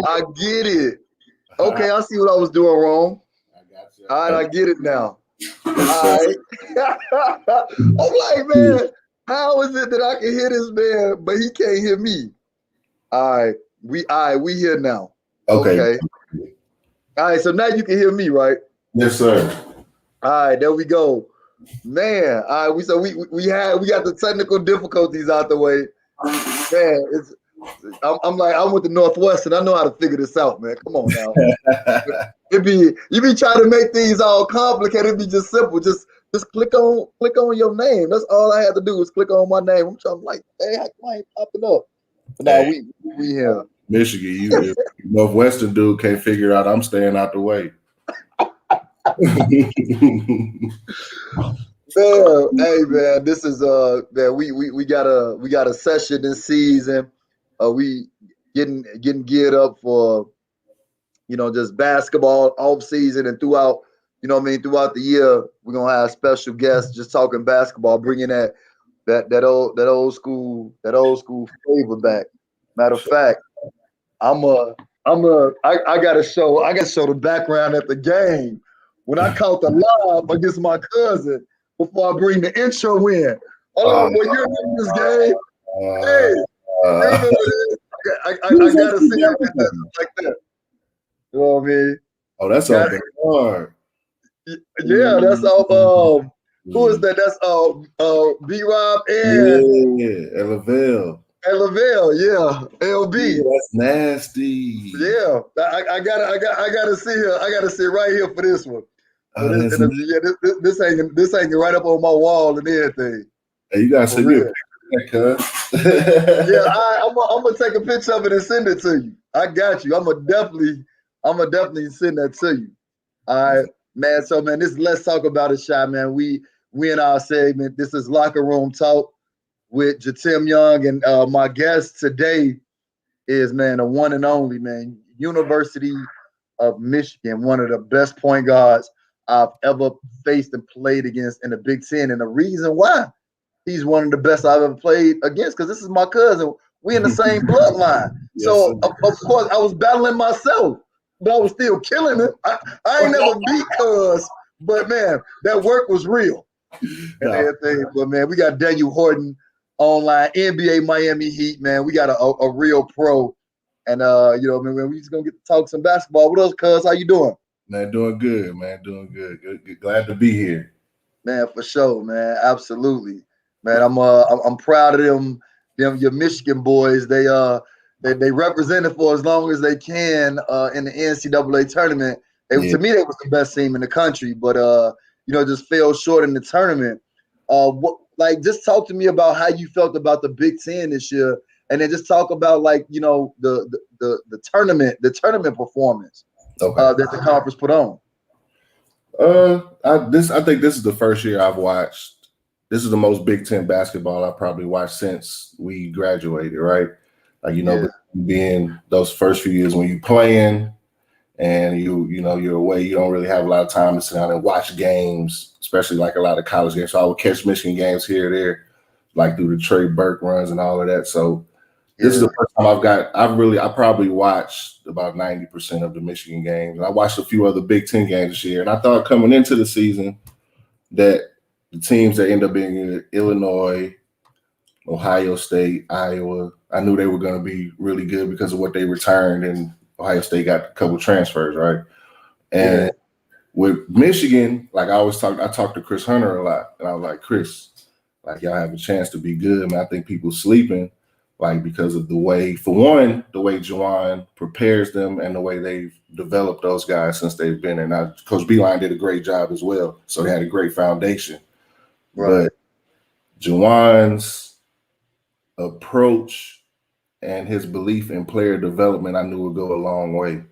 I get it. Okay, I see what I was doing wrong. I got you. All right, I get it now. All Yes, right. I'm like, man, how is it that I can hear this man, but he can't hear me? All right, we here now. okay. Okay. All right, so now you can hear me, right? Yes, sir. All right, there we go. Man, all right, we got the technical difficulties out the way. Man, I'm like I'm with the Northwestern. I know how to figure this out, man. Come on now. You be trying to make things all complicated. It'd be just simple. Just click on your name. That's all I had to do was click on my name. I'm trying like, hey, how come I ain't popping up? But now we here. Michigan, you Northwestern dude can't figure out. I'm staying out the way. Man, hey man, this is man, we got a session this season. We getting geared up for just basketball off season and throughout, throughout the year, we're gonna have special guests just talking basketball, bringing that old school flavor back. Matter of fact, I gotta show the background at the game when I caught the lob against my cousin before I bring the intro in. Oh, boy, you remember this game? Hey, you remember this? I gotta see it like that. You know what I mean? Oh, that's all hard. Yeah, that's all. Who is that? That's B Rob and Lavelle. And Lavelle, yeah, LB. Yeah, that's nasty. Yeah, I gotta see her. I gotta sit right here for this one. This hanging right up on my wall and everything. Hey, you gotta send me a picture of that, cuz. Yeah, I'm gonna take a picture of it and send it to you. I got you. I'm gonna definitely send that to you. All right, man. So man, let's talk about it, Shy, man. We in our segment. This is Locker Room Talk with Jitim Young, and my guest today is, man, the one and only, man, University of Michigan, one of the best point guards I've ever faced and played against in the Big Ten. And the reason why he's one of the best I've ever played against, because this is my cousin. We in the same bloodline. Yes, so, of course, I was battling myself, but I was still killing him. I ain't never beat cuz, but, man, that work was real. And everything. But, man, we got Daniel Horton online, NBA Miami Heat, man. We got a real pro. And, man, we just going to get to talk some basketball with us, cuz. How you doing? Man, doing good, man. Doing good. Glad to be here. Man, for sure, man. Absolutely. Man, I'm proud of them your Michigan boys. They represented for as long as they can in the NCAA tournament. To me, they was the best team in the country, but just fell short in the tournament. Just talk to me about how you felt about the Big Ten this year, and then just talk about the tournament performance that the conference put on. I think this is the first year I've watched. This is the most Big Ten basketball I've probably watched since we graduated, right? Being those first few years when you're playing and you're away, you don't really have a lot of time to sit down and watch games, especially like a lot of college games. So I would catch Michigan games here or there, like through the Trey Burke runs and all of that. So this is the first time I probably watched about 90% of the Michigan games. And I watched a few other Big Ten games this year. And I thought coming into the season that the teams that end up being in Illinois, Ohio State, Iowa, I knew they were going to be really good because of what they returned, and Ohio State got a couple transfers, right? And with Michigan, I talked to Chris Hunter a lot, and I was like, Chris, y'all have a chance to be good, man. I think people sleeping, because of the way Juwan prepares them and the way they've developed those guys since they've been there. Now, Coach Beeline did a great job as well, so they had a great foundation. Right. But Juwan's approach and his belief in player development, I knew would go a long way.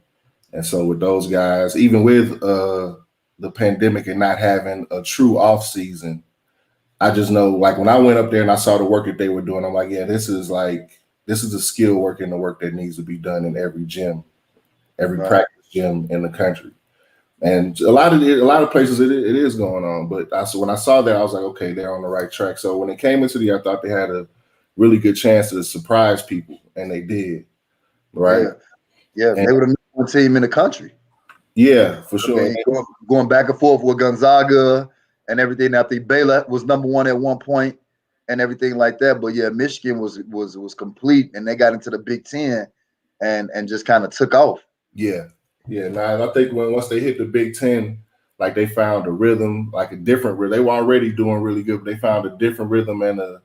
And so with those guys, even with the pandemic and not having a true off season, I just know, when I went up there and I saw the work that they were doing, I'm like, yeah, this is the skill work and the work that needs to be done in every gym, every practice gym in the country. And a lot of places it is going on. But when I saw that, I was like, okay, they're on the right track. So when it came into the year, I thought they had a really good chance to surprise people, and they did, right? Yeah, And they were the number one team in the country. yeah, for I sure. mean, going back and forth with Gonzaga and everything. I think Baylor was number one at one point and everything like that. But yeah, Michigan was complete, and they got into the Big Ten and just kind of took off. Yeah. Now I think once they hit the Big Ten, like they found a rhythm, like a different rhythm. They were already doing really good, but they found a different rhythm and a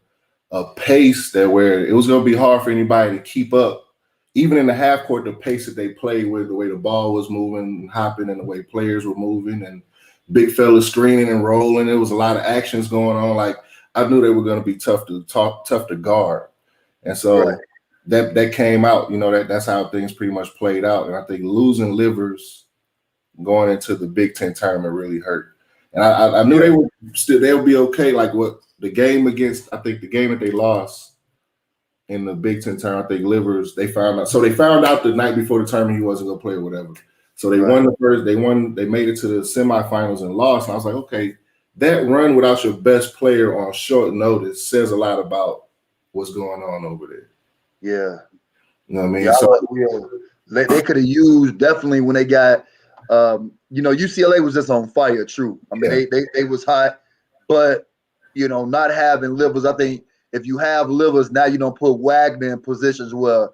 pace that where it was going to be hard for anybody to keep up. Even in the half court, the pace that they played with, the way the ball was moving and hopping, and the way players were moving, and big fellas screening and rolling. There was a lot of actions going on. Like I knew they were going to be tough to guard, and so Right. that came out. You know that's how things pretty much played out. And I think losing Livers going into the Big Ten tournament really hurt. And I knew they would be okay. Like what the game against, I think the game that they lost in the Big Ten tournament, I think Livers, they found out. So they found out the night before the tournament he wasn't going to play or whatever. So they won the first, they made it to the semifinals and lost. And I was like, okay, that run without your best player on short notice says a lot about what's going on over there. Yeah. You know what I mean? Yeah, So they could have used definitely when they got UCLA was just on fire, true. I mean, they was hot, but not having Livers, I think if you have Livers, now you don't put Wagner in positions where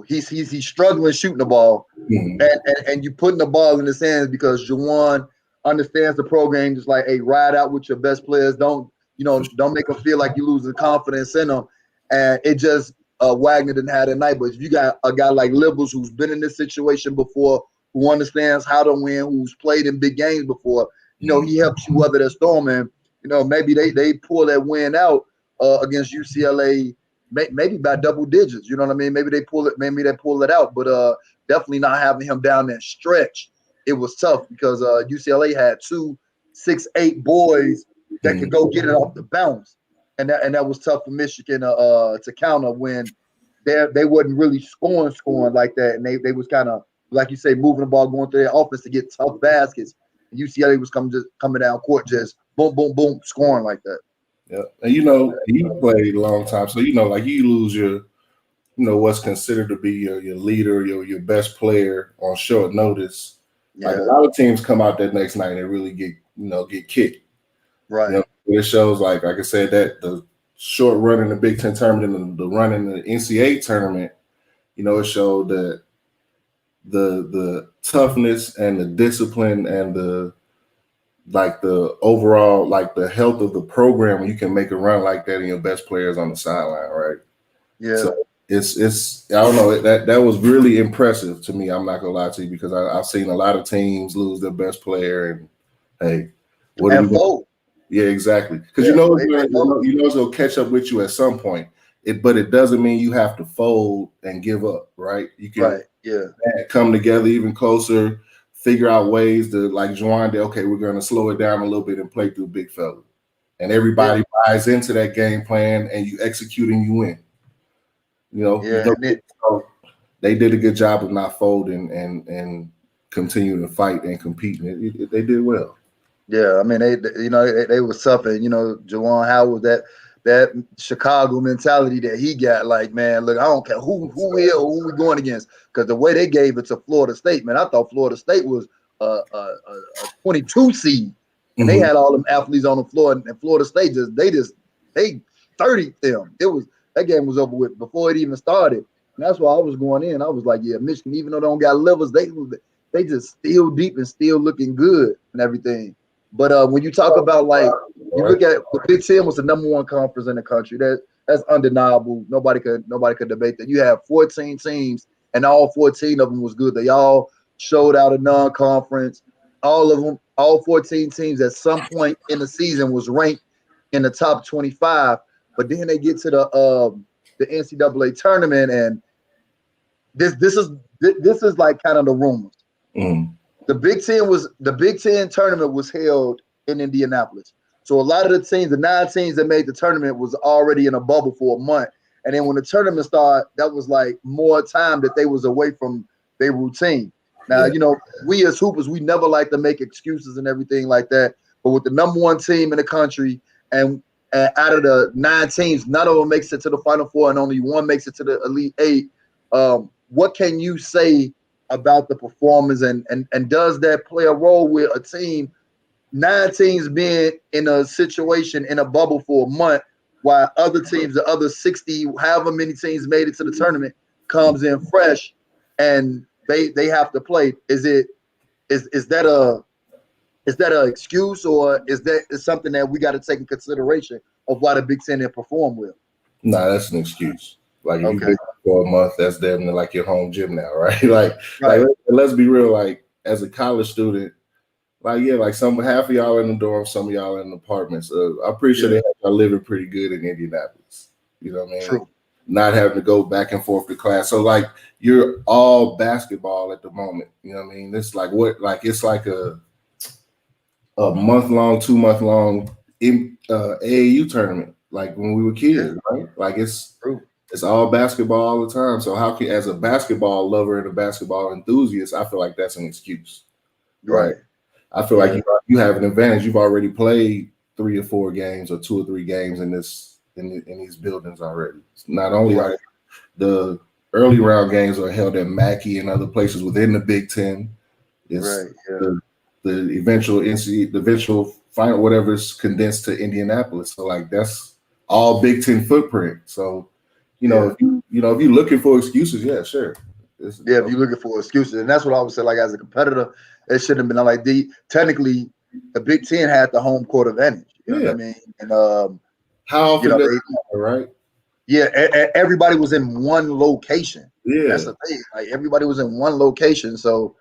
he's struggling shooting the ball, and you putting the ball in his hands because Juwan understands the program, just like, hey, ride out with your best players. Don't make them feel like you losing confidence in them. And it just Wagner didn't have that night. But if you got a guy like Livers who's been in this situation before, who understands how to win, who's played in big games before, he helps you weather that storm. And maybe they pull that win out against UCLA. Maybe by double digits, you know what I mean? Maybe they pull it out, but definitely not having him down that stretch. It was tough because UCLA had 2 6'8" boys that could go get it off the bounce, and that was tough for Michigan to counter when they wasn't really scoring like that, and they was kind of, like you say, moving the ball, going through their offense to get tough baskets. And UCLA was coming down court, just boom, boom, boom, scoring like that. Yeah, and you played a long time, so like you lose your, what's considered to be your leader, your best player on short notice. Yeah. Like a lot of teams come out that next night and really get kicked. Right. It shows like I said that the short run in the Big Ten tournament and the run in the NCAA tournament, it showed that the toughness and the discipline and the overall, like the health of the program when you can make a run like that and your best players on the sideline, right? Yeah. So it's I don't know, that was really impressive to me. I'm not gonna lie to you because I've seen a lot of teams lose their best player and hey, what are we doing? Yeah, exactly. Because it's gonna catch up with you at some point. But it doesn't mean you have to fold and give up, right? You can come together even closer. Figure out ways to, like Juwan did, okay, we're going to slow it down a little bit and play through big fella. And everybody buys into that game plan and you execute and you win. So they did a good job of not folding and continuing to fight and compete. And they did well. Yeah, I mean, they were suffering. Juwan Howard, that Chicago mentality that he got, like, man, look, I don't care who here or who we going against, because the way they gave it to Florida State, man, I thought Florida State was a 22 seed, and they had all them athletes on the floor, and Florida State they 30'd them. That game was over with before it even started. And that's why I was going in. I was like, yeah, Michigan, even though they don't got Livers, they just still deep and still looking good and everything. But when you talk about, like, you look at the Big Ten was the number one conference in the country. That's undeniable. Nobody could debate that. You have 14 teams, and all 14 of them was good. They all showed out a non-conference. All of them, all 14 teams at some point in the season was ranked in the top 25. But then they get to the NCAA tournament, and this is like kind of the rumors. The Big Ten tournament was held in Indianapolis. So a lot of the 9 teams that made the tournament was already in a bubble for a month. And then when the tournament started, that was like more time that they was away from their routine. Now, we as hoopers, we never like to make excuses and everything like that. But with the number one team in the country, and out of the 9 teams, none of them makes it to the Final Four, and only one makes it to the Elite 8. what can you say about the performance, and does that play a role with a team, 9 teams being in a situation in a bubble for a month, while other teams, the other 60, however many teams made it to the tournament, comes in fresh and they have to play? Is that an excuse, or is something that we got to take in consideration of why the Big Ten didn't perform well? Nah, that's an excuse. Like if Okay. you've been for a month, that's damn near like your home gym now, right? like Right. let's be real. Like as a college student, like half of y'all in the dorm, some of y'all in apartments. I'm pretty sure they are living pretty good in Indianapolis. You know what I mean? True. Not having to go back and forth to class. So like you're all basketball at the moment. You know what I mean? It's like it's like a month-long, 2-month-long AAU tournament, like when we were kids, right? Like it's all basketball all the time. So how can, as a basketball lover and a basketball enthusiast, I feel like that's an excuse, right? I feel like you have an advantage. You've already played 3 or 4 games or 2 or 3 games in these buildings already. Not only are the early round games are held at Mackey and other places within the Big Ten. It's the eventual final, whatever, is condensed to Indianapolis. So like that's all Big Ten footprint. So if you're looking for excuses, sure. If you're looking for excuses, and that's what I would say. Like as a competitor, it shouldn't have been like technically the Big Ten had the home court advantage. You know what I mean? And how often does it happen, right? Yeah, everybody was in one location. Yeah, that's the thing. Like everybody was in one location. So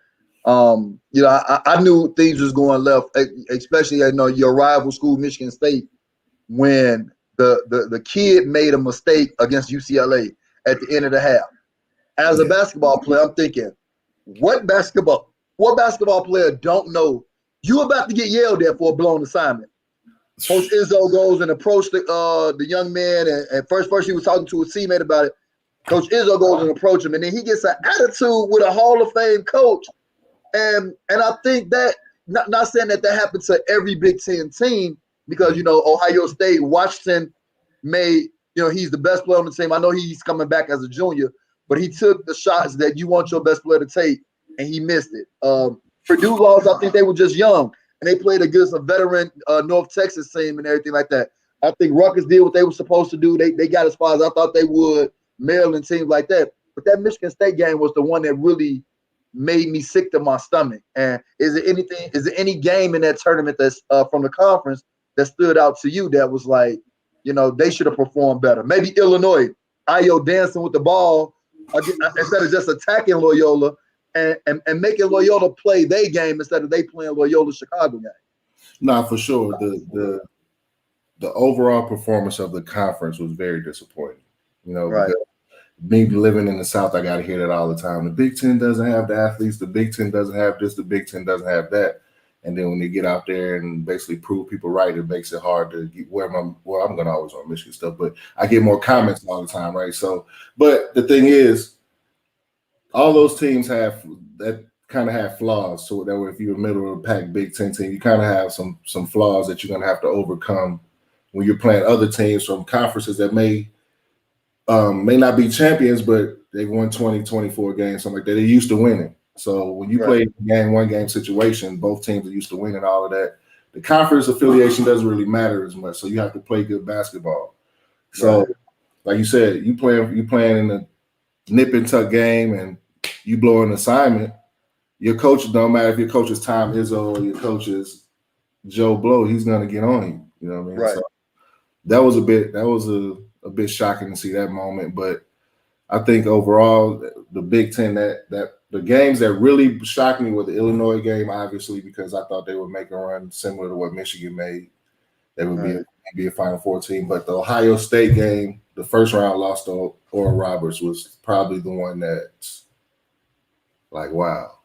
I knew things was going left, especially your rival school, Michigan State, when the kid made a mistake against UCLA at the end of the half. As a basketball player, I'm thinking, what basketball player don't know you about to get yelled at for a blown assignment? Coach Izzo goes and approached the young man, and first he was talking to a teammate about it. Coach Izzo goes and approaches him, and then he gets an attitude with a Hall of Fame coach. And I think that, not saying that happened to every Big Ten team, because Ohio State, Washington made, he's the best player on the team. I know he's coming back as a junior, but he took the shots that you want your best player to take, and he missed it. Purdue lost. I think they were just young, and they played against a veteran North Texas team and everything like that. I think Rutgers did what they were supposed to do. They got as far as I thought they would. Maryland, teams like that. But that Michigan State game was the one that really made me sick to my stomach. And is there any game in that tournament that's from the conference that stood out to you that was like, they should have performed better? Maybe Illinois, Io dancing with the ball instead of just attacking Loyola and making Loyola play their game instead of they playing Loyola's Chicago game. Nah, for sure. The overall performance of the conference was very disappointing. Because me living in the South, I got to hear that all the time. The Big Ten doesn't have the athletes. The Big Ten doesn't have this. The Big Ten doesn't have that. And then when they get out there and basically prove people right, it makes it hard to get I'm going to always on Michigan stuff, but I get more comments all the time, right? So, but the thing is, all those teams have flaws. So that if you're a middle of the pack Big Ten team, you kind of have some flaws that you're going to have to overcome when you're playing other teams from conferences that may not be champions, but they've won 20, 24 games, something like that. They're used to winning. So when you play a one-game situation, both teams are used to winning, all of that. The conference affiliation doesn't really matter as much, so you have to play good basketball. So, like you said, you playing in a nip-and-tuck game and you blow an assignment, your coach, don't matter if your coach is Tom Izzo or your coach is Joe Blow, he's going to get on you. You know what I mean? Right. So that was a bit shocking to see that moment, but I think overall the Big Ten that the games that really shocked me were the Illinois game, obviously, because I thought they would make a run similar to what Michigan made. They would be a Final Four team, but the Ohio State game, the first round loss to Oral Roberts, was probably the one that's like, wow.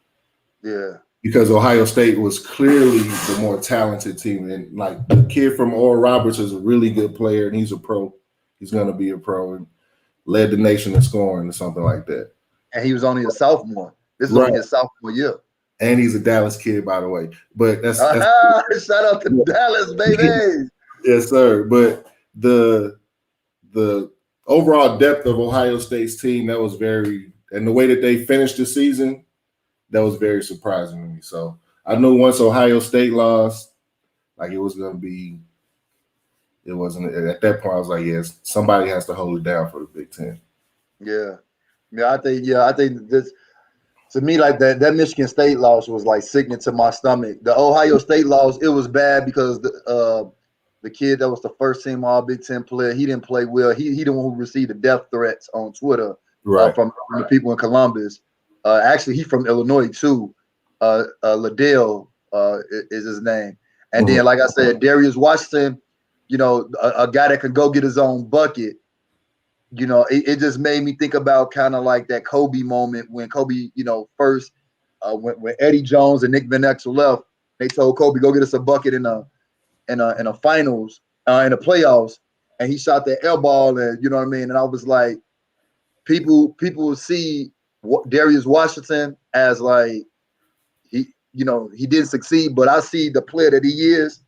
Yeah. Because Ohio State was clearly the more talented team, and like the kid from Oral Roberts is a really good player, and he's a pro. He's going to be a pro and led the nation in scoring or something like that. And he was only a sophomore. This is only his sophomore year. And he's a Dallas kid, by the way. But that's shout out to Dallas, baby. Yes, sir. But the overall depth of Ohio State's team, that was very and the way that they finished the season, that was very surprising to me. So I knew once Ohio State lost, like it was going to be. It wasn't at that point. I was like, yes, somebody has to hold it down for the Big Ten. Yeah, I think this to me like that Michigan State loss was like sickening to my stomach. The Ohio State loss, it was bad because the kid that was the first team All Big Ten player, he didn't play well. He the one who received the death threats on Twitter Right. from the people in Columbus. Actually, he's from Illinois too. Liddell is his name. And then, like I said, Darius Washington, you know, a guy that can go get his own bucket. You know, it just made me think about kind of like that Kobe moment when Kobe, you know, first when Eddie Jones and Nick Van Exel left, they told Kobe, go get us a bucket in a finals, in the playoffs, and he shot that air ball, and you know what I mean. And I was like, people see Darius Washington as like he didn't succeed, but I see the player that he is.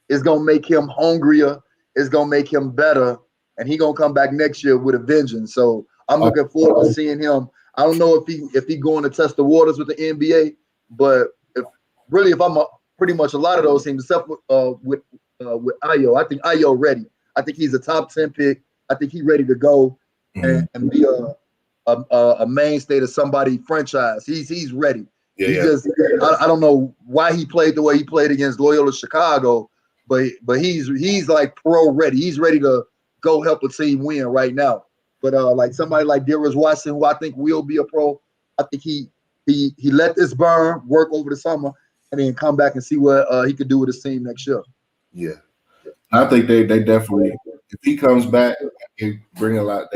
It's gonna make him hungrier. It's gonna make him better, and he gonna come back next year with a vengeance. So I'm looking forward to seeing him. I don't know if he going to test the waters with the NBA, but if I'm pretty much a lot of those teams, except with Ayo. I think Ayo ready. I think he's a top 10 pick. I think he's ready to go and be a mainstay to somebody franchise. He's ready. I don't know why he played the way he played against Loyola Chicago, but he's like pro ready. He's ready to go help a team win right now. But like somebody like Darius Watson, who I think will be a pro, I think he let this burn, work over the summer, and then come back and see what he could do with his team next year. Yeah, I think they definitely, if he comes back, they bring a lot.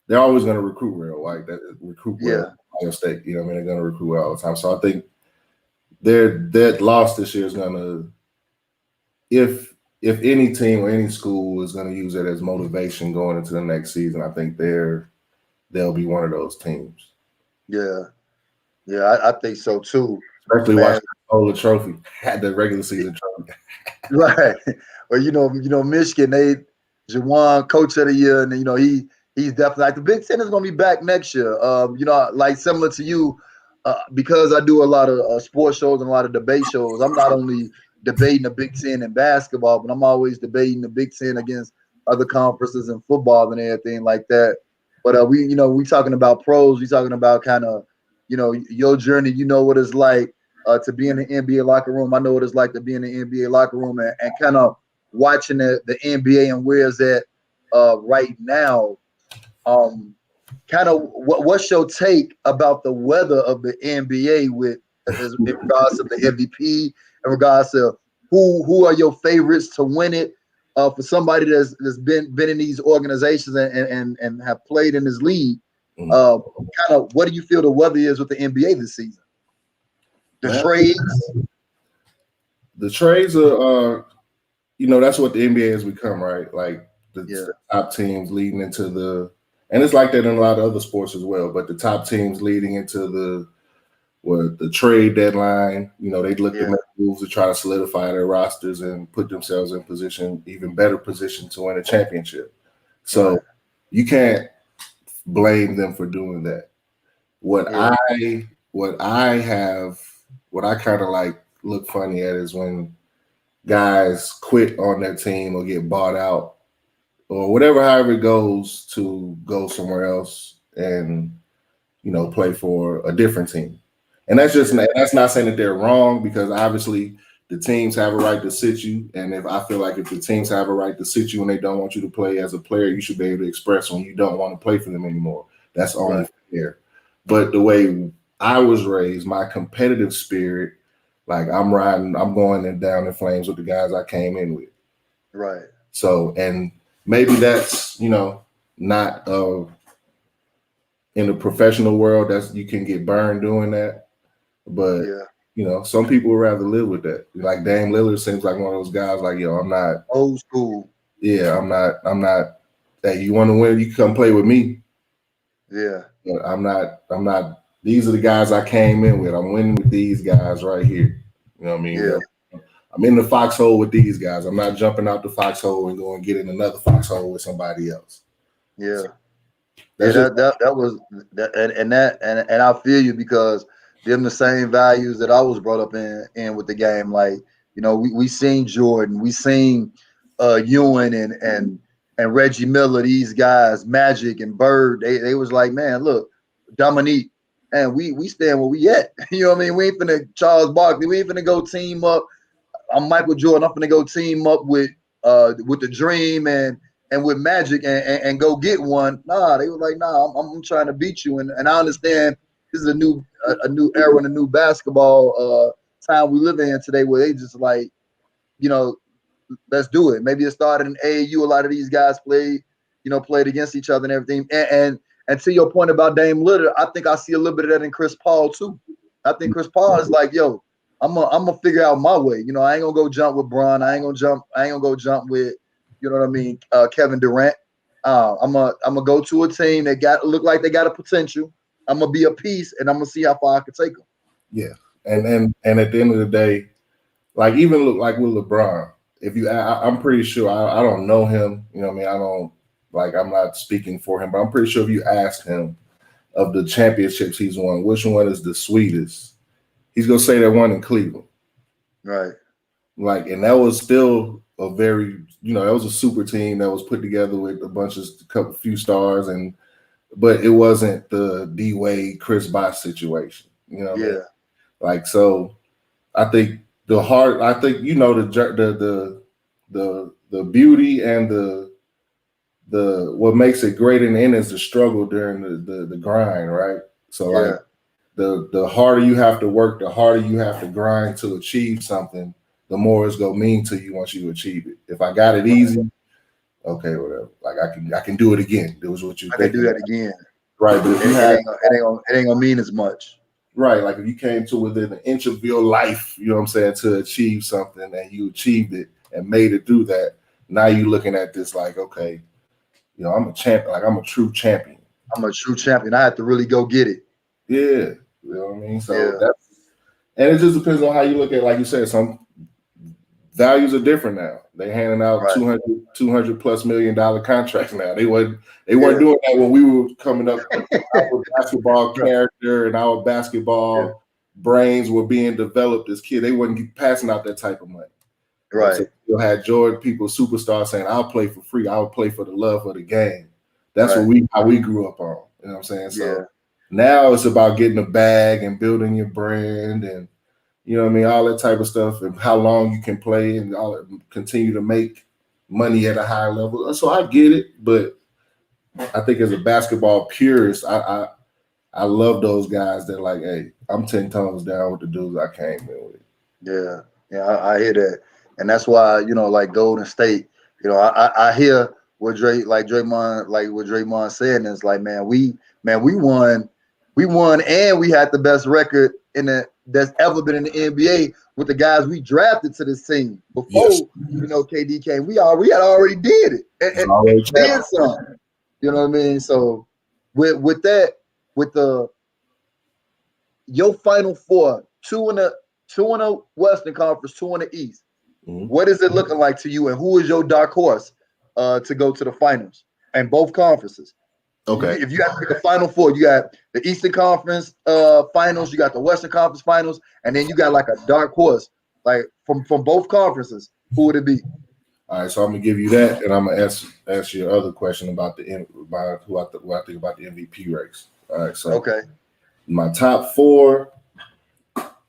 They're always going to recruit real, like that recruit well. Ohio State, you know what I mean? They're going to recruit well all the time. So I think that loss this year is going to, if any team or any school is going to use it as motivation going into the next season, I think they'll be one of those teams. Yeah, I think so too. Especially watching the trophy, had the regular season trophy. Right. Well, you know, Michigan, Jawan, coach of the year, and you know, he's definitely like the Big Ten is gonna be back next year. You know, like similar to you, because I do a lot of sports shows and a lot of debate shows. I'm not only debating the Big Ten in basketball, but I'm always debating the Big Ten against other conferences in football and everything like that. But we talking about pros. We talking about kind of, you know, your journey. You know what it's like to be in the NBA locker room. I know what it's like to be in the NBA locker room and kind of watching the NBA and where is that right now. Kind of what's your take about the weather of the NBA in regards to the MVP, in regards to who are your favorites to win it? For somebody that's been in these organizations and have played in this league, kind of what do you feel the weather is with the NBA this season? The trades are, you know, that's what the NBA has become, right? Like the top teams leading into and it's like that in a lot of other sports as well. But the top teams leading into the trade deadline, you know, they look to make moves to try to solidify their rosters and put themselves in even better position to win a championship. So you can't blame them for doing that. What I kind of like look funny at is when guys quit on their team or get bought out or whatever, however it goes, to go somewhere else and, you know, play for a different team. And that's not saying that they're wrong, because obviously the teams have a right to sit you. And if the teams have a right to sit you and they don't want you to play as a player, you should be able to express when you don't want to play for them anymore. That's only fair. But the way I was raised, my competitive spirit, like I'm going down in flames with the guys I came in with. Right. So, and maybe that's, you know, not in the professional world, that's you can get burned doing that. But you know, some people would rather live with that. Like Dame Lillard seems like one of those guys. Like, yo, I'm not old school. Yeah, I'm not. Hey, you want to win? You can come play with me. Yeah, but I'm not. These are the guys I came in with. I'm winning with these guys right here. You know what I mean? Yeah. I'm in the foxhole with these guys. I'm not jumping out the foxhole and going and getting another foxhole with somebody else. Yeah. That's Yeah, just that was that, and I feel you because them the same values that I was brought up in with the game. Like, we seen Jordan, we seen Ewan and Reggie Miller, these guys, Magic and Bird. They was like, man, look, Dominique, and we stand where we at. You know what I mean? We ain't finna Charles Barkley, we ain't finna go team up. I'm Michael Jordan. I'm gonna go team up with the Dream and with Magic and go get one. Nah, they were like, nah, I'm trying to beat you. And I understand this is a new era and a new basketball time we live in today where they just like, you know, let's do it. Maybe it started in AAU. A lot of these guys played against each other and everything. And to your point about Dame Lillard, I think I see a little bit of that in Chris Paul too. I think Chris Paul is like, yo, I'm gonna figure out my way. I ain't gonna go jump with Bron. I ain't gonna go jump with, you know what I mean, Kevin Durant. I'm gonna go to a team that look like they got a potential. I'm gonna be a piece, and I'm gonna see how far I can take them. yeah. And at the end of the day, like even look like with LeBron, if you, I'm pretty sure I don't know him. You know what I mean? I don't like. I'm not speaking for him, but I'm pretty sure if you ask him of the championships he's won, which one is the sweetest, he's gonna say that one in Cleveland. Right. Like, and that was still a very, that was a super team that was put together with a few stars, but it wasn't the D Wade, Chris Bosh situation. You know what I mean? Like, so I think the beauty and the what makes it great in the end is the struggle during the grind, right? So like the harder you have to work, the harder you have to grind to achieve something, the more it's gonna mean to you once you achieve it. If I got it easy, okay, whatever. Like I can do it again. It was what you I can do that again. Right, but if it ain't gonna mean as much. Right, like if you came to within an inch of your life, you know what I'm saying, to achieve something and you achieved it and made it through that, now you looking at this like, okay, I'm a champion, like I'm a true champion. I'm a true champion. I have to really go get it. Yeah, you know what I mean? So and it just depends on how you look at, like you said, some values are different now. They handing out 200 plus $1 million contracts now. They weren't doing that when we were coming up. Our basketball character and our basketball brains were being developed as kids. They wasn't passing out that type of money. Right. So you had Jordan, people, superstars saying, "I'll play for free. I'll play for the love of the game." That's how we grew up on. You know what I'm saying? So now it's about getting a bag and building your brand and, you know what I mean, all that type of stuff, and how long you can play and continue to make money at a high level. So I get it, but I think as a basketball purist, I love those guys that like, hey, I'm 10 tones down with the dudes I came in with. Yeah, I hear that, and that's why like Golden State, I hear what Draymond saying is like, man, we won, and we had the best record that's ever been in the NBA with the guys we drafted to this team before KD came. We had already did it and did something. You know what I mean? So with that, with your Final Four, two in the Western Conference, two in the East. Mm-hmm. What is it looking like to you, and who is your dark horse to go to the finals in both conferences? Okay. If you have to pick a Final Four, you got the Eastern Conference finals, you got the Western Conference finals, and then you got like a dark horse, like from both conferences. Who would it be? All right, so I'm gonna give you that, and I'm gonna ask you your other question about what I think about the MVP race. All right, so my top four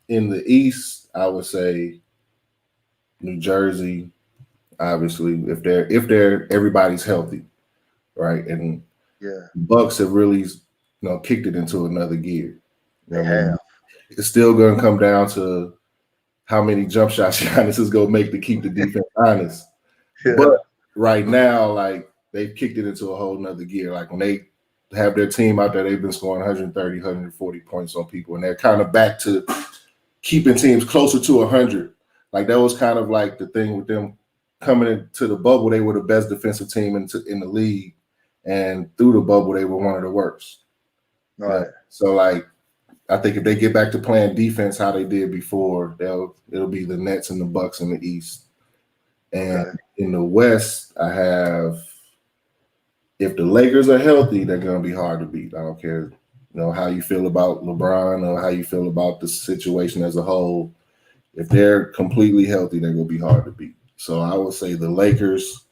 in the East, I would say New Jersey, obviously, if they're everybody's healthy, right? And Bucks have really, kicked it into another gear. They have. It's still gonna come down to how many jump shots Giannis is gonna make to keep the defense honest. But right now, like, they've kicked it into a whole nother gear. Like when they have their team out there, they've been scoring 130, 140 points on people, and they're kind of back to keeping teams closer to 100. Like that was kind of like the thing with them coming into the bubble. They were the best defensive team in the league, and through the bubble, they were one of the worst. Right. So like, I think if they get back to playing defense how they did before, it'll be the Nets and the Bucks in the East. And in the West, I have if the Lakers are healthy, they're going to be hard to beat. I don't care, how you feel about LeBron or how you feel about the situation as a whole. If they're completely healthy, they're going to be hard to beat. So I would say the Lakers.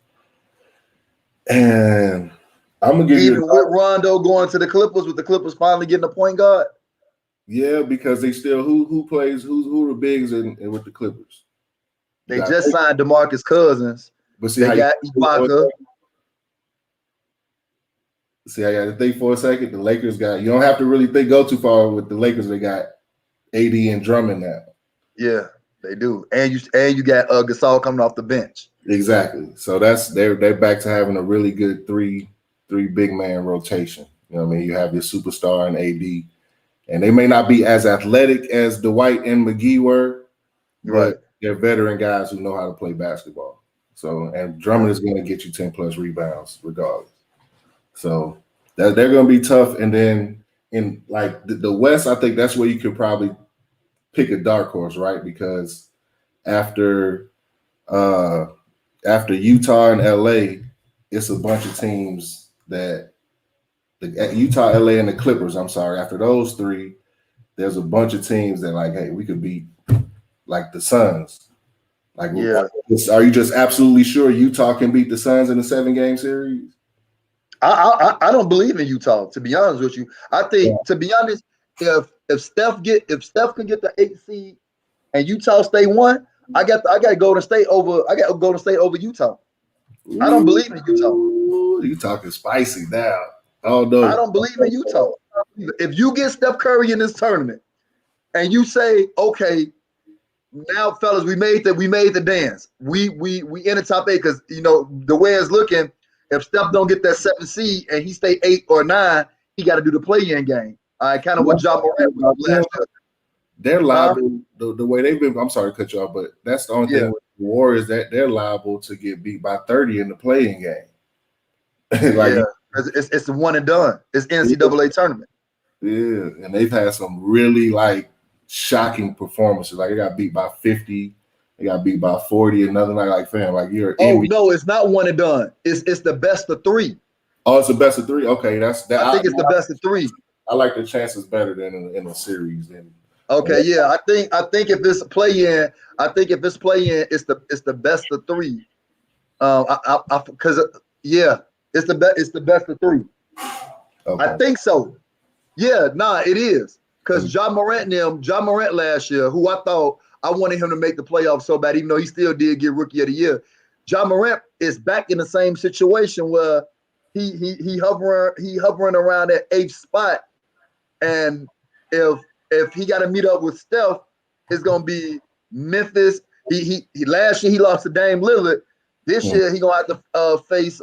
And I'm going to give even you with Rondo going to the Clippers, with the Clippers finally getting a point guard. Yeah, because they still who plays who are the bigs in with the Clippers. They just signed DeMarcus Cousins. But see they how got Ibaka. See, I got to think for a second. The Lakers you don't have to really go too far with the Lakers. They got AD and Drummond now. Yeah, they do. And you got Gasol coming off the bench. Exactly. So they're back to having a really good three big man rotation. You know what I mean? You have your superstar and AD. And they may not be as athletic as Dwight and McGee were, but they're veteran guys who know how to play basketball. So, and Drummond is going to get you 10 plus rebounds regardless. So they're going to be tough. And then in like the West, I think that's where you could probably pick a dark horse, right? Because after Utah and LA, it's a bunch of teams that Utah, LA, and the Clippers. I'm sorry. After those three, there's a bunch of teams that like, hey, we could beat like the Suns. Like, are you just absolutely sure Utah can beat the Suns in a 7-game series? I don't believe in Utah, to be honest with you. I think, to be honest, if Steph can get the 8th seed and Utah stay 1, I got Golden State over. I got Golden State over Utah. I don't believe in Utah. You talking spicy now? Oh no, I don't believe in Utah. If you get Steph Curry in this tournament and you say, okay, now fellas, we made the dance. We in the top 8 because the way it's looking. If Steph don't get that 7th seed and he stay 8 or 9, he got to do the play-in game. Kind of what Ja Morant was last year. They're liable the way they've been. I'm sorry to cut you off, but that's the only thing with the Warriors that they're liable to get beat by 30 in the play-in game. It's the one and done. It's NCAA tournament. Yeah, and they've had some really shocking performances. Like they got beat by 50. They got beat by 40 another night. Like, fam, like you're. No, it's not one and done. It's the best of 3. Oh, it's the best of 3. Okay, that's that. I think it's the best of 3. I like the chances better than in a series. Okay, yeah, I think if it's play-in, it's the best of 3. Because it's the best of 3. Okay. I think so. Yeah, it is. Because Ja Morant last year, who I thought I wanted him to make the playoffs so bad, even though he still did get Rookie of the Year. Ja Morant is back in the same situation where he hovering around that 8th spot, and if he got to meet up with Steph, it's gonna be Memphis. He last year he lost to Dame Lillard. This year he gonna have to face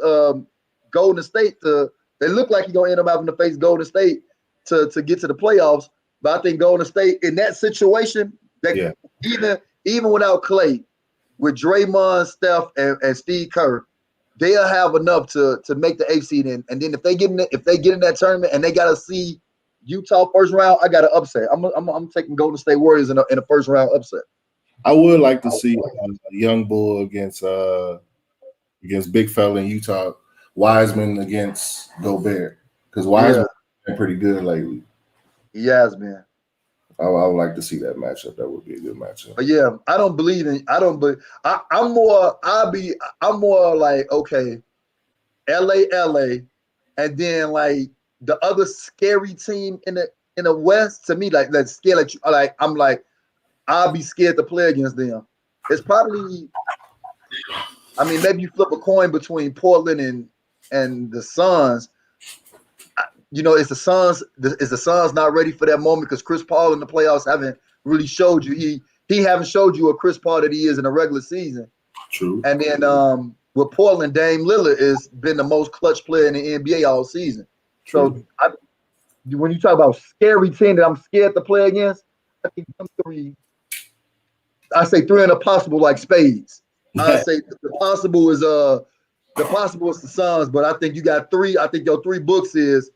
Golden State. They look like he gonna end up having to face Golden State to get to the playoffs. But I think Golden State in that situation, even without Clay, with Draymond, Steph, and Steve Kerr, they'll have enough to make the 8th seed in. And then if they get in that tournament and they gotta see Utah first round, I got to upset. I'm taking Golden State Warriors in a first round upset. I would like to see a young bull against big fella in Utah, Wiseman against Gobert, because Wiseman's been pretty good lately. He has been. I would like to see that matchup. That would be a good matchup. But yeah, I'm more like, okay, LA, and then like the other scary team in the West, to me, like that's scary. I'll be scared to play against them. It's probably, maybe you flip a coin between Portland and the Suns. It's the Suns. Is the Suns not ready for that moment? Because Chris Paul in the playoffs haven't really showed you. He haven't showed you a Chris Paul that he is in the regular season. True. And then with Portland, Dame Lillard has been the most clutch player in the NBA all season. True. So when you talk about scary team that I'm scared to play against, I think I say 3 in a possible like spades. I say the possible is the Suns, but I think you got 3. I think your 3 books is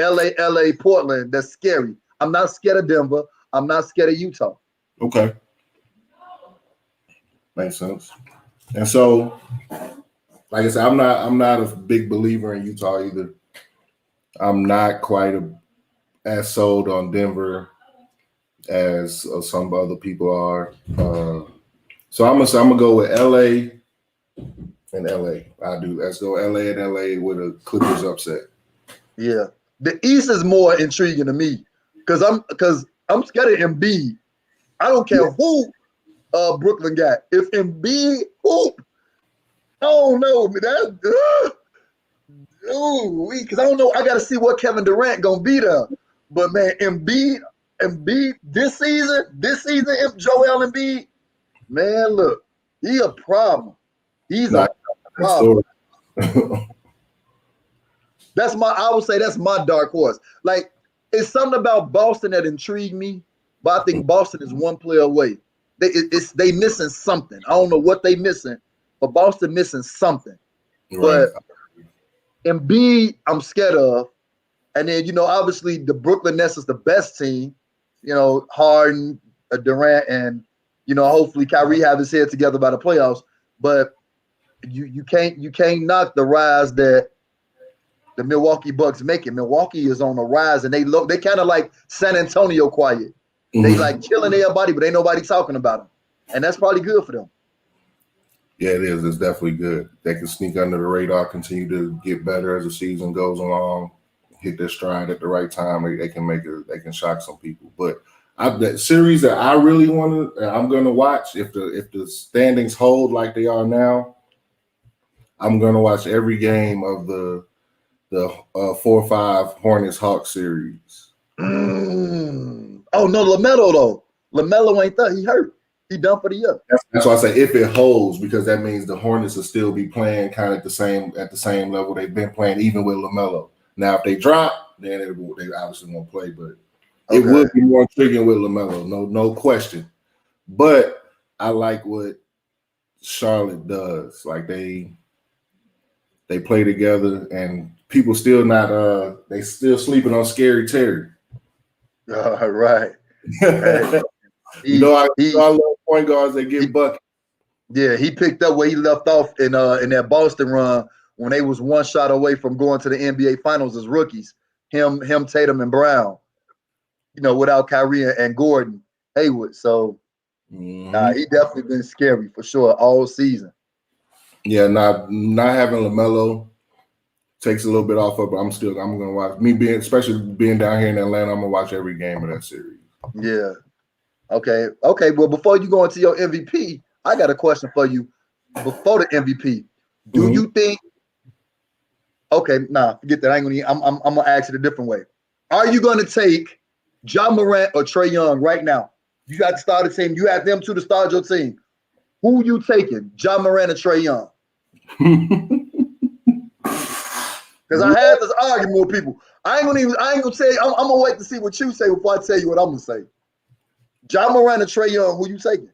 LA, Portland. That's scary. I'm not scared of Denver. I'm not scared of Utah. Okay. Makes sense. And so like I said, I'm not a big believer in Utah either. I'm not quite as sold on Denver as some other people are. So I'm gonna go with LA and LA. Let's go LA and LA with a Clippers upset. Yeah, the East is more intriguing to me because I'm scared of Embiid. I don't care who Brooklyn got. If Embiid hoop, I don't know. That because I don't know. I got to see what Kevin Durant gonna be there. But man, Embiid this season, if Joel Embiid, man, look, he a problem. He's a problem. I would say that's my dark horse. Like, it's something about Boston that intrigued me, but I think Boston is one player away. They missing something. I don't know what they missing, but Boston missing something. Right. But Embiid, I'm scared of. And then, obviously the Brooklyn Nets is the best team. Harden, Durant, and hopefully Kyrie have his head together by the playoffs. But you can't knock the rise that the Milwaukee Bucks making. Milwaukee is on the rise, and they kind of like San Antonio quiet. They like killing everybody, but ain't nobody talking about them, and that's probably good for them. Yeah, it is. It's definitely good. They can sneak under the radar, continue to get better as the season goes along, hit their stride at the right time. They can shock some people. But that series that I really I'm going to watch, if the standings hold like they are now, I'm going to watch every game of the 4-5 Hornets Hawks series. Oh no, LaMelo though. LaMelo ain't there. He hurt. He done for the year. That's why I say if it holds, because that means the Hornets will still be playing kind of at the same level they've been playing, even with LaMelo. Now, if they drop, then they obviously won't play, but it would be more intriguing with LaMelo, no question. But I like what Charlotte does. Like they play together, and people still not they still sleeping on Scary Terry. Right. I love point guards that get buckets. Yeah, he picked up where he left off in that Boston run when they was one shot away from going to the NBA Finals as rookies. Him, Tatum, and Brown. Without Kyrie and Gordon Hayward. So, he definitely been scary for sure all season. Yeah, not having LaMelo takes a little bit off of, but I'm gonna watch. Especially being down here in Atlanta, I'm gonna watch every game of that series. Yeah. Okay. Well, before you go into your MVP, I got a question for you. Before the MVP, do you think? Okay, forget that. I'm gonna ask it a different way. Are you gonna take Ja Morant or Trae Young right now? You got to start a team. You have them two to start your team. Who you taking, Ja Morant or Trae Young? Because I had this argument with people. I ain't gonna say. I'm gonna wait to see what you say before I tell you what I'm gonna say. Ja Morant or Trae Young, who you taking?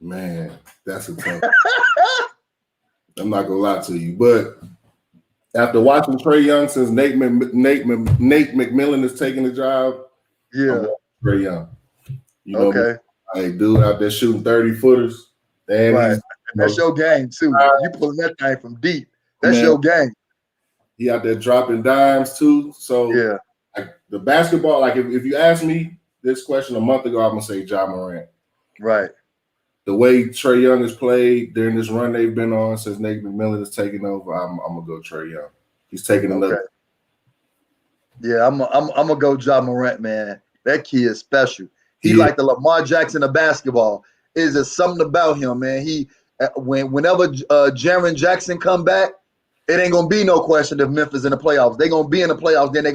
Man, that's a tough. I'm not gonna lie to you, but after watching Trae Young since Nate McMillan is taking the job, Trae Young. Okay. Like dude out there shooting 30-footers. Right. That's your game too. You pulling that thing from deep. That's your game. He out there dropping dimes too. So like the basketball, like if you asked me this question a month ago, I'm gonna say Ja Morant. Right. The way Trae Young has played during this run they've been on since Nate McMillan has taken over, I'm gonna go Trae Young. He's taking another. Yeah, I'm gonna go Ja Morant, man. That kid is special. He like the Lamar Jackson of basketball. Is there something about him, man? Whenever Jaren Jackson come back, it ain't gonna be no question if Memphis in the playoffs. They're gonna be in the playoffs. Then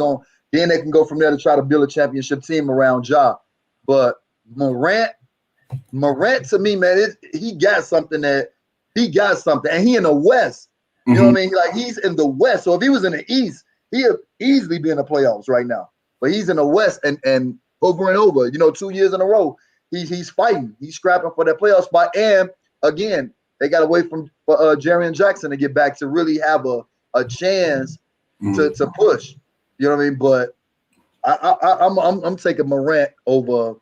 they can go from there to try to build a championship team around Ja. But Morant to me, man, he got something, and he in the West. You know what I mean? Like he's in the West. So if he was in the East, he'd easily be in the playoffs right now. But he's in the West, and over and over, 2 years in a row, he's fighting. He's scrapping for that playoff spot. And again, they got to wait for Jaren Jackson to get back to really have a chance to push. You know what I mean? But I'm taking Morant over.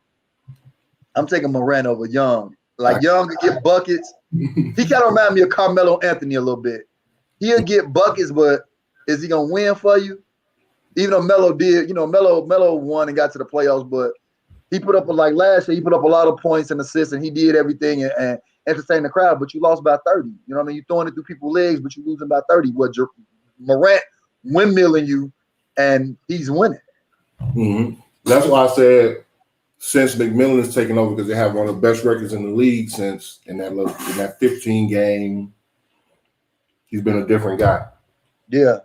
I'm taking Morant over Young. Like Young could get buckets, He kind of remind me of Carmelo Anthony a little bit. He'll get buckets, but is he gonna win for you? Even though Melo did, Melo won and got to the playoffs, but he put up last year, he put up a lot of points and assists, and he did everything and entertained the crowd. But you lost by 30. You know what I mean? You're throwing it through people's legs, but you're losing by 30. What Morant windmilling you, and he's winning. Mm-hmm. That's why I said since McMillan has taken over, because they have one of the best records in the league since in that 15 game, he's been a different guy. Yeah.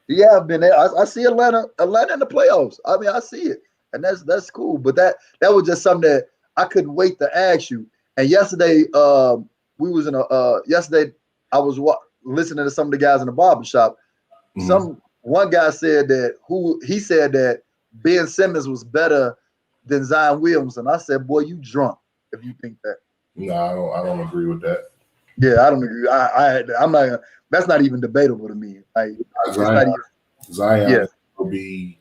Yeah, I've been there. I see Atlanta in the playoffs. I mean, I see it, and that's cool. But that was just something that I couldn't wait to ask you. And yesterday, yesterday I was listening to some of the guys in the barbershop. Mm-hmm. One guy said that Ben Simmons was better than Zion Williamson. I said, boy, you drunk if you think that. No, I don't agree with that. Yeah, I don't agree. I'm not. That's not even debatable to me. Like Zion will be,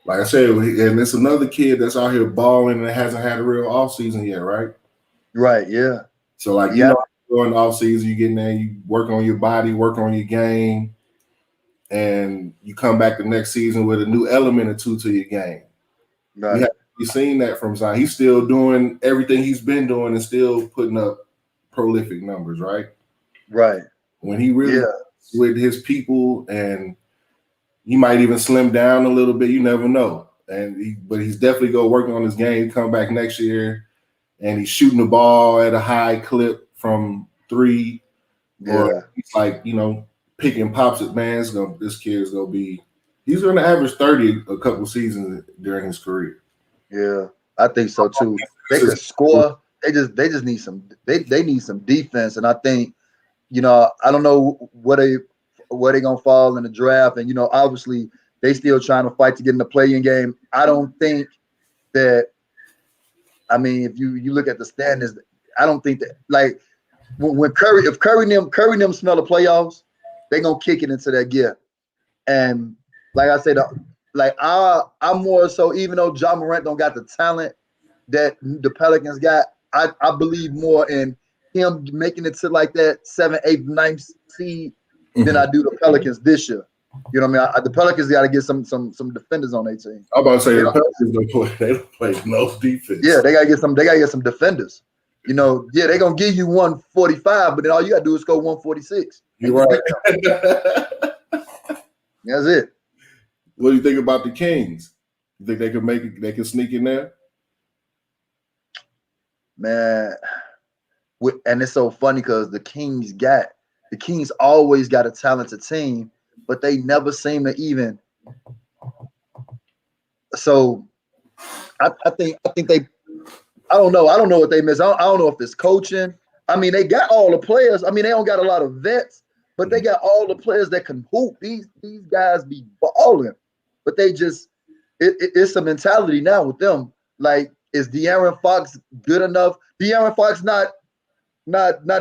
like I said, and it's another kid that's out here balling and hasn't had a real offseason yet, right? Right. Yeah. So during the offseason, you get in there, you work on your body, work on your game, and you come back the next season with a new element or two to your game. Right. We've seen that from Zion. He's still doing everything he's been doing and still putting up prolific numbers, right? Right. When he really with his people, and he might even slim down a little bit, you never know. But he's definitely going to work on his game, come back next year, and he's shooting the ball at a high clip from three. Yeah. Or he's like, picking pops at man. This kid's going to be, he's going to average 30 a couple seasons during his career. Yeah, I think so too. They can score. They just need some. They need some defense, and I think, I don't know where they gonna fall in the draft, and obviously they still trying to fight to get in the play-in game. I don't think that. I mean, if you look at the standings, I don't think that when Curry and them smell the playoffs, they gonna kick it into that gear. And like I said, I'm more so, even though Ja Morant don't got the talent that the Pelicans got, I believe more in him making it to that 7th, 8th, 9th seed than I do the Pelicans this year. You know what I mean? The Pelicans got to get some defenders on their team. I'm about to say the Pelicans don't play no defense. Yeah, they gotta get some defenders. They're gonna give you 145, but then all you gotta do is score 146. You're right. That's it. What do you think about the Kings? You think they could make it? They can sneak in there? Man, and it's so funny because the Kings always got a talented team, but they never seem to even. So, I think they. I don't know. I don't know what they miss. I don't know if it's coaching. I mean, they got all the players. I mean, they don't got a lot of vets, but they got all the players that can hoop. These guys be balling, but they just it's a mentality now with them. Like, is De'Aaron Fox good enough? De'Aaron Fox not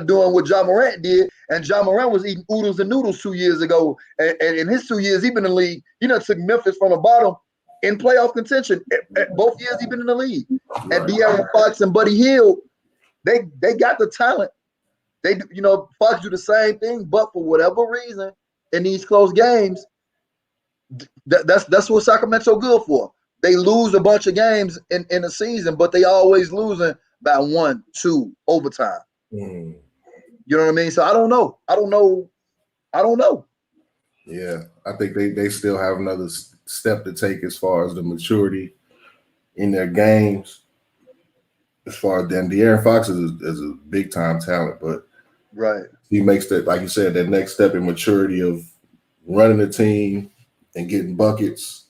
doing what Ja Morant did, and Ja Morant was eating oodles and noodles 2 years ago. And in his 2 years, he been in the league. Took Memphis from the bottom in playoff contention. Both years he been in the league. Right. And De'Aaron Fox and Buddy Hield, they got the talent. They Fox do the same thing, but for whatever reason, in these close games, that's what Sacramento's good for. They lose a bunch of games in a season, but they always losing by 1, 2 overtime. You know what I mean? So I don't know. Yeah, I think they still have another step to take as far as the maturity in their games. As far as De'Aaron Fox is a big time talent, but right, he makes that, like you said, that next step in maturity of running the team and getting buckets,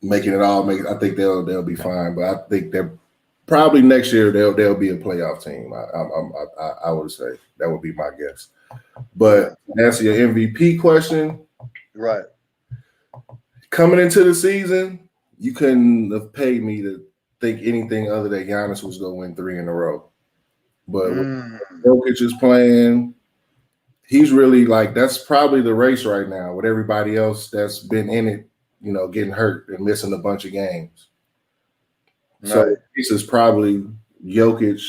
making it all. I think they'll be fine, but I think they're probably next year they'll be a playoff team. I would say that would be my guess. But to answer your MVP question, right? Coming into the season, you couldn't have paid me to think anything other than Giannis was going to win 3 in a row. But when Jokic is playing, he's really that's probably the race right now with everybody else that's been in it, getting hurt and missing a bunch of games. Right. So this is probably Jokic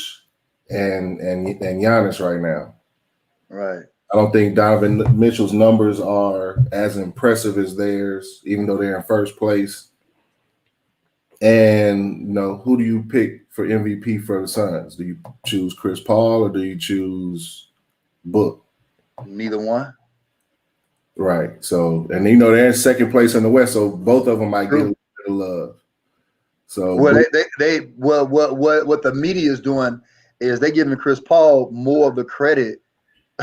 and Giannis right now. Right. I don't think Donovan Mitchell's numbers are as impressive as theirs, even though they're in first place. And who do you pick for MVP for the Suns? Do you choose Chris Paul or do you choose Book? Neither one. Right. So, and they're in second place in the West, so both of them might get a little bit of love. So, well, what the media is doing is they giving Chris Paul more of the credit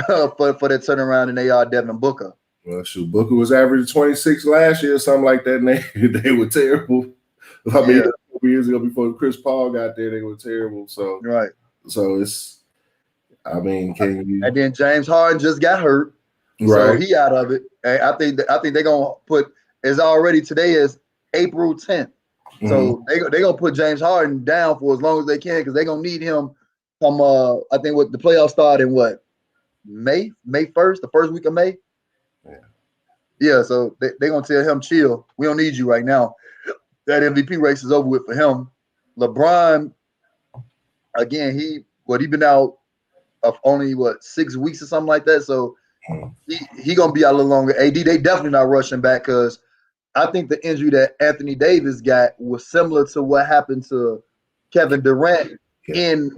for that turnaround than they are Devin Booker. Well, shoot, Booker was averaging 26 last year, or something like that, and they were terrible. I mean, a couple years ago before Chris Paul got there, they were terrible. So, right. So it's, I mean, can you? And then James Harden just got hurt, so he out of it. And I think they're gonna put. It's already today is April 10th, so they're gonna put James Harden down for as long as they can because they're gonna need him. From I think what the playoffs start in what May 1st, the first week of May. Yeah, so they're gonna tell him chill. We don't need you right now. That MVP race is over with for him. LeBron, again, he been out of only 6 weeks or something like that. So he gonna be out a little longer. AD, they definitely not rushing back because I think the injury that Anthony Davis got was similar to what happened to Kevin Durant in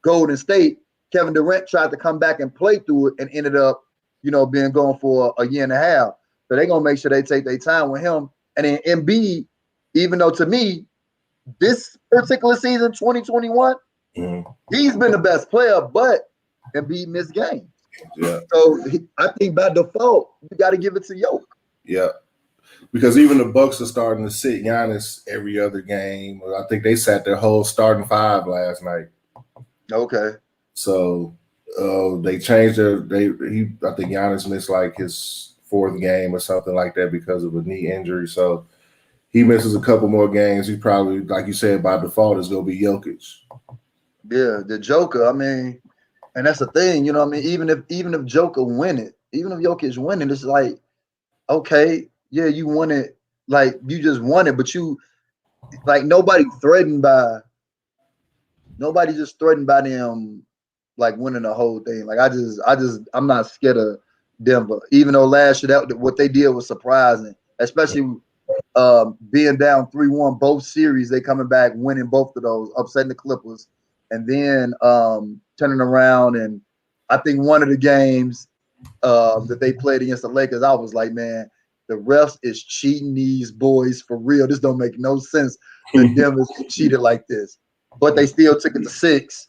Golden State. Kevin Durant tried to come back and play through it and ended up, being gone for a year and a half. So they're gonna make sure they take their time with him. And then Embiid, even though to me, this particular season, 2021, he's been the best player, but Embiid missed games. Yeah. So I think by default, you got to give it to Jokic. Yeah. Because even the Bucks are starting to sit Giannis every other game. I think they sat their whole starting five last night. Okay. So they changed I think Giannis missed like his fourth game or something like that because of a knee injury. So he misses a couple more games. He probably, like you said, by default is going to be Jokic. Yeah, the Joker. I mean, and that's the thing, I mean, even if Joker win it, even if Jokic win it, it's like, okay, yeah, you won it, like you just won it, but you, like nobody just threatened by them, like winning the whole thing. Like I'm not scared of Denver, even though last year what they did was surprising, especially being down 3-1 both series. They coming back, winning both of those, upsetting the Clippers. And then turning around, and I think one of the games that they played against the Lakers, I was like, man, the refs is cheating these boys for real. This don't make no sense that Denver's cheated like this. But they still took it to 6.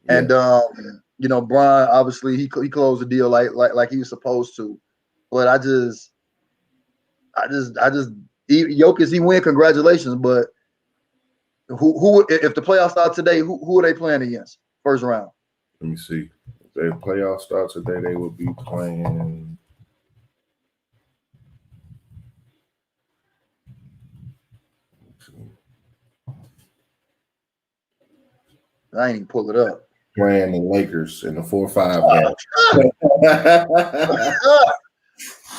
Yeah. And Bron, obviously he closed the deal like he was supposed to. But I just Jokic, he win, congratulations, but who if the playoffs start today, who are they playing against first round? Let me see. If the playoffs start today, they will be playing. I ain't even pull it up. Playing the Lakers in the 4-5 game.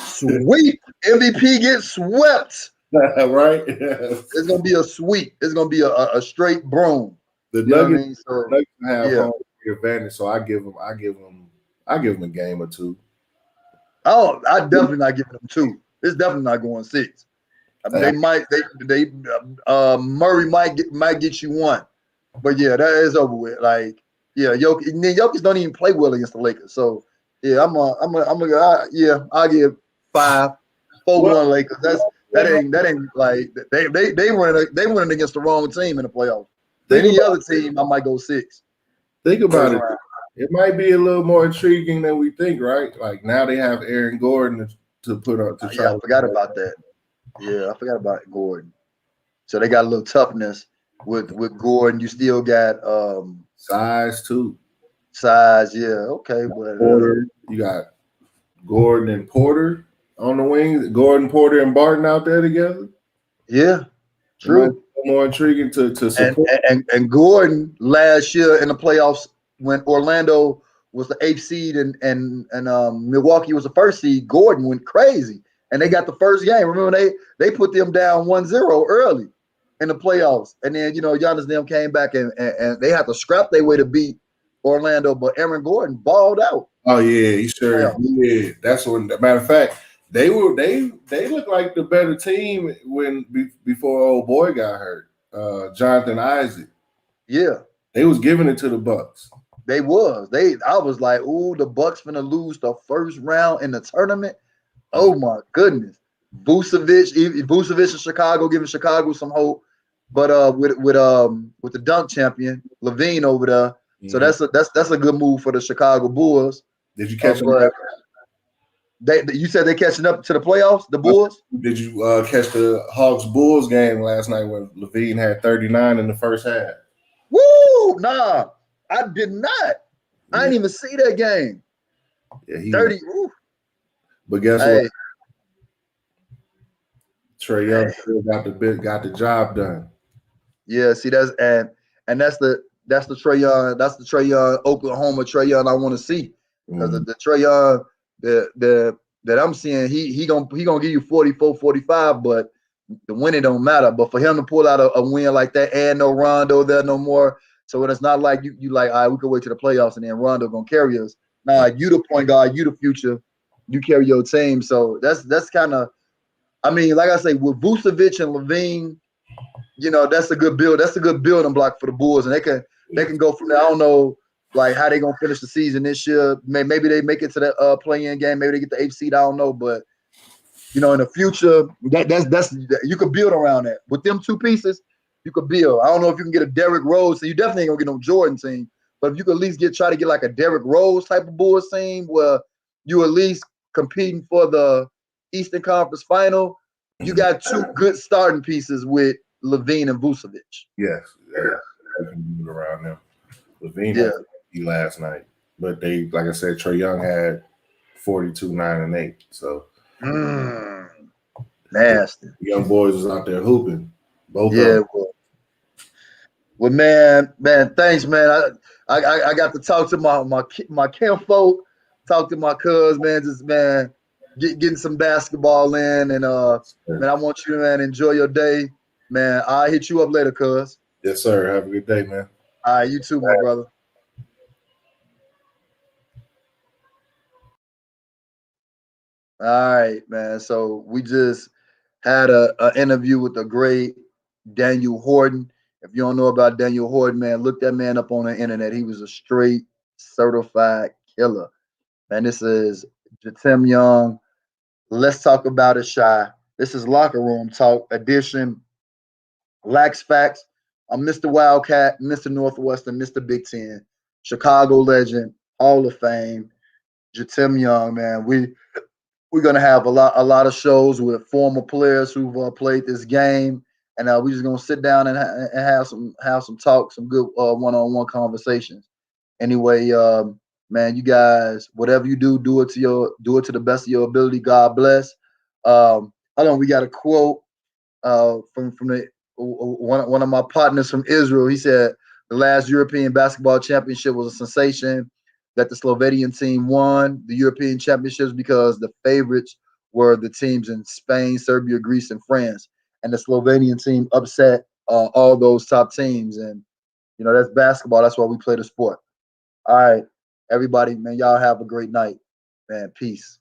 Sweep. MVP gets swept. Right? It's gonna be a sweep. It's gonna be a straight broom. The Nuggets have home advantage, so I give them a game or two. Oh, I definitely not giving them 2. It's definitely not going 6. I mean, Murray might get you 1, but yeah, that is over with. Like, yeah, Jokic don't even play well against the Lakers, so yeah, I'll give 5, 4-1 Lakers. That ain't like they running against the wrong team in the playoffs. Any other team, I might go 6. Think about it. It might be a little more intriguing than we think, right? Like now they have Aaron Gordon to put up to try. Yeah, I forgot about that. Yeah, I forgot about Gordon. So they got a little toughness with Gordon. You still got size too. Size, yeah, okay. But Porter, you got Gordon and Porter on the wings. Gordon, Porter, and Barton out there together. Yeah, true. More intriguing to support. And Gordon last year in the playoffs when Orlando was the 8th seed and Milwaukee was the 1st seed, Gordon went crazy and they got the first game. Remember they put them down 1-0 early in the playoffs, and then Giannis and them came back and they had to scrap their way to beat Orlando, but Aaron Gordon balled out. Oh yeah, he sure did. That's when. Matter of fact, they looked like the better team before old boy got hurt. Jonathan Isaac. Yeah, they was giving it to the Bucks. They was. I was like, ooh, the Bucks finna lose the first round in the tournament. Oh my goodness. Vucevic in Chicago, giving Chicago some hope. But with the dunk champion, Levine over there. So that's a good move for the Chicago Bulls. Did you catch them? You said they catching up to the playoffs, the Bulls? Did you catch the Hawks Bulls game last night when Levine had 39 in the first half? Woo! Nah, I did not. I didn't even see that game. Yeah, 30. But guess what? Trae Young still got the job done. Yeah, see that's the Trae Young, Oklahoma Trae Young I want to see. Because the Trae Young that I'm seeing, he gonna give you 44, 45, but the winning don't matter. But for him to pull out a win like that and no Rondo there no more, so it's not like you like, all right, we can wait to the playoffs and then Rondo gonna carry us. Nah, you the point guard, you the future, you carry your team. So that's kind of, I mean, like I say, with Vucevic and Levine, that's a good build. That's a good building block for the Bulls, and they can go from there. I don't know like how they gonna finish the season this year. Maybe they make it to the play-in game. Maybe they get the 8th seed. I don't know, but in the future, that's you could build around that. With them two pieces, you could build. I don't know if you can get a Derrick Rose. So you definitely ain't gonna get no Jordan team, but if you could at least try to get like a Derrick Rose type of Bulls team where you at least competing for the Eastern Conference Final, you got two good starting pieces with Levine and Vucevic. Yes, we can move around them. Levine had last night, but they, like I said, Trae Young had 42, 9, and 8. So nasty. Young boys was out there hooping. Both of them. Well, man, thanks, man. I got to talk to my camp folk, talk to my cuz, man. Just getting some basketball in, and man, I want you to enjoy your day, man. I'll hit you up later, cuz. Yes, sir. Have a good day, man. All right, you too, my brother. All right, man. So we just had an interview with the great Daniel Horton. If you don't know about Daniel Horton, man, look that man up on the internet. He was a straight certified killer. Man, this is Jitim Young. Let's talk about it, Shy. This is Locker Room Talk edition. Lax Facts. I'm Mr. Wildcat, Mr. Northwestern, Mr. Big Ten, Chicago legend, Hall of Fame, Jitim Young, man. We're gonna have a lot of shows with former players who've played this game, and we're just gonna sit down and have some talk, some good one-on-one conversations. Anyway, man, you guys, whatever you do, do it to the best of your ability. God bless. Hold on, we got a quote from one of my partners from Israel. He said the last European basketball championship was a sensation, that the Slovenian team won the European championships because the favorites were the teams in Spain, Serbia, Greece, and France. And the Slovenian team upset all those top teams. And, that's basketball. That's why we play the sport. All right, everybody, man, y'all have a great night. Man, peace.